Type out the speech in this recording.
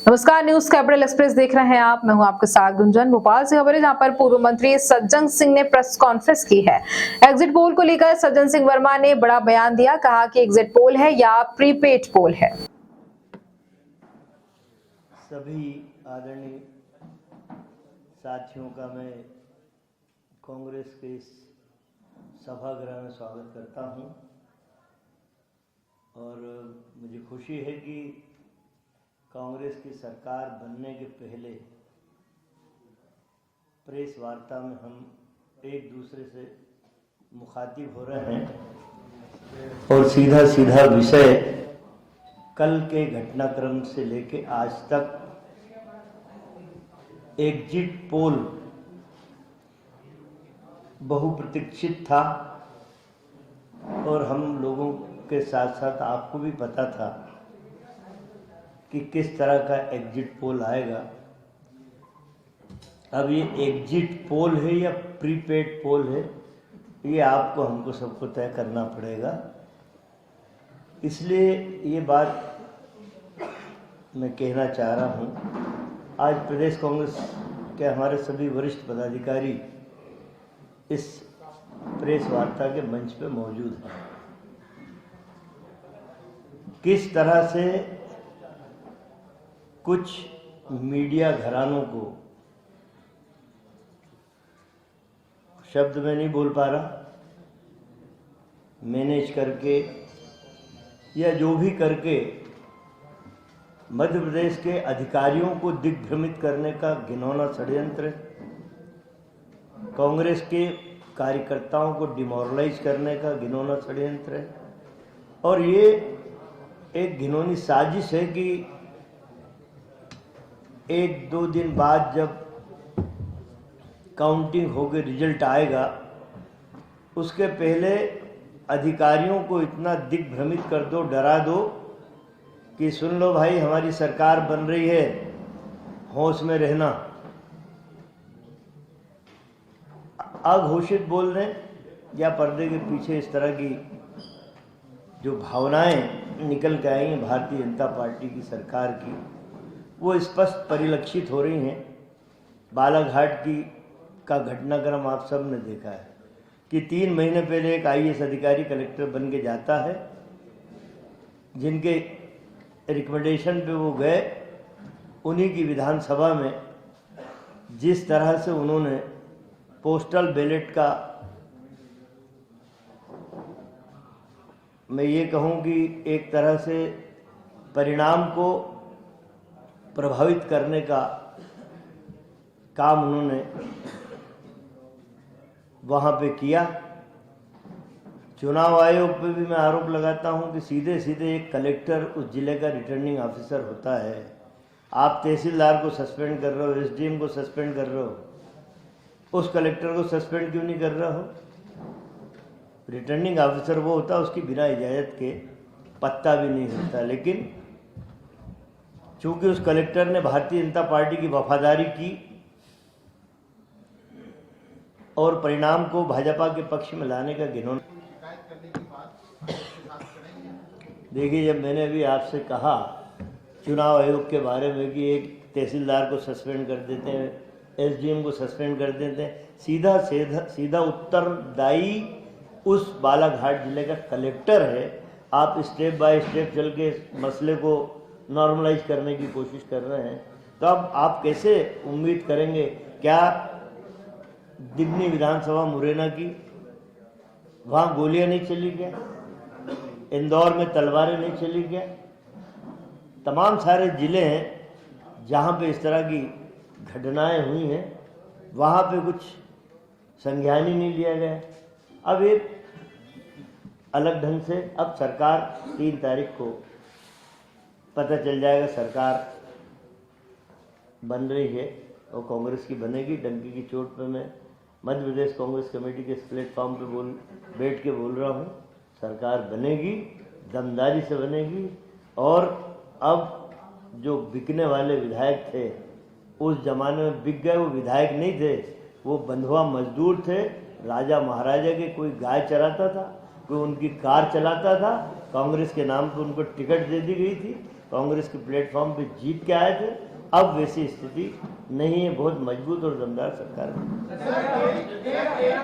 नमस्कार, news capital express देख रहे हैं आप। मैं हूं आपके साथ गुंजन। भोपाल से खबर है जहां पर पूर्व मंत्री सज्जन सिंह ने प्रेस कॉन्फ्रेंस की है। एग्जिट पोल को लेकर सज्जन सिंह वर्मा ने बड़ा बयान दिया। कहा कि एग्जिट पोल है या प्रीपेड पोल है। सभी आदरणीय साथियों का मैं कांग्रेस के इस सभागृह में स्वागत करता हूं और मुझे खुशी है कि कांग्रेस की सरकार बनने के पहले प्रेस वार्ता में हम एक दूसरे से मुखातिब हो रहे हैं और सीधा सीधा विषय कल के घटनाक्रम से लेके आज तक एग्जिट पोल बहुप्रतीक्षित था और हम लोगों के साथ साथ आपको भी पता था कि किस तरह का एग्जिट पोल आएगा। अब ये एग्जिट पोल है या प्रीपेड पोल है, ये आपको हमको सबको तय करना पड़ेगा। इसलिए ये बात मैं कहना चाह रहा हूँ। आज प्रदेश कांग्रेस के हमारे सभी वरिष्ठ पदाधिकारी इस प्रेस वार्ता के मंच पे मौजूद हैं। किस तरह से कुछ मीडिया घरानों को, शब्द में नहीं बोल पा रहा, मैनेज करके या जो भी करके मध्य प्रदेश के अधिकारियों को दिग्भ्रमित करने का घिनौना षड्यंत्र, कांग्रेस के कार्यकर्ताओं को डिमोरलाइज करने का घिनौना षड्यंत्र है। और ये एक घिनौनी साजिश है कि एक दो दिन बाद जब काउंटिंग होकर रिजल्ट आएगा, उसके पहले अधिकारियों को इतना दिग्भ्रमित कर दो, डरा दो कि सुन लो भाई, हमारी सरकार बन रही है, होश में रहना। अघोषित बोलने या पर्दे के पीछे इस तरह की जो भावनाएं निकल के आई हैं भारतीय जनता पार्टी की सरकार की, वो स्पष्ट परिलक्षित हो रही हैं। बालाघाट का घटनाक्रम आप सब ने देखा है कि 3 महीने पहले एक IAS अधिकारी कलेक्टर बन के जाता है, जिनके रिकमेंडेशन पे वो गए, उन्हीं की विधानसभा में जिस तरह से उन्होंने पोस्टल बैलेट का, मैं ये कहूँ कि एक तरह से परिणाम को प्रभावित करने का काम उन्होंने वहाँ पे किया। चुनाव आयोग पे भी मैं आरोप लगाता हूँ कि सीधे सीधे एक कलेक्टर उस जिले का रिटर्निंग ऑफिसर होता है। आप तहसीलदार को सस्पेंड कर रहे हो, SDM को सस्पेंड कर रहे हो, उस कलेक्टर को सस्पेंड क्यों नहीं कर रहे हो? रिटर्निंग ऑफिसर वो होता है, उसकी बिना इजाज़त के पत्ता भी नहीं हिलता। लेकिन चूंकि उस कलेक्टर ने भारतीय जनता पार्टी की वफादारी की और परिणाम को भाजपा के पक्ष में लाने का घिनौना, देखिए, जब मैंने अभी आपसे कहा चुनाव आयोग के बारे में कि एक तहसीलदार को सस्पेंड कर देते हैं, SDM को सस्पेंड कर देते हैं, सीधा उत्तरदायी उस बालाघाट जिले का कलेक्टर है। आप स्टेप बाय स्टेप चल के मसले को नॉर्मलाइज करने की कोशिश कर रहे हैं, तो अब आप कैसे उम्मीद करेंगे? क्या दिगनी विधानसभा मुरैना की, वहाँ गोलियां नहीं चली क्या? इंदौर में तलवारें नहीं चली क्या? तमाम सारे जिले हैं जहाँ पे इस तरह की घटनाएं हुई हैं, वहाँ पे कुछ संज्ञान ही नहीं लिया गया। अब एक अलग ढंग से अब सरकार 3 तारीख को पता चल जाएगा, सरकार बन रही है और कांग्रेस की बनेगी। डंकी की चोट पे मैं मध्य प्रदेश कांग्रेस कमेटी के इस प्लेटफॉर्म पे बैठ के बोल रहा हूँ, सरकार बनेगी, दमदारी से बनेगी। और अब जो बिकने वाले विधायक थे, उस जमाने में बिक गए, वो विधायक नहीं थे, वो बंधुआ मजदूर थे। राजा महाराजा के कोई गाय चराता था, कोई उनकी कार चलाता था, कांग्रेस के नाम पर उनको टिकट दे दी गई थी, कांग्रेस के प्लेटफॉर्म पे जीत के आए थे। अब वैसी स्थिति नहीं है, बहुत मजबूत और दमदार सरकार है।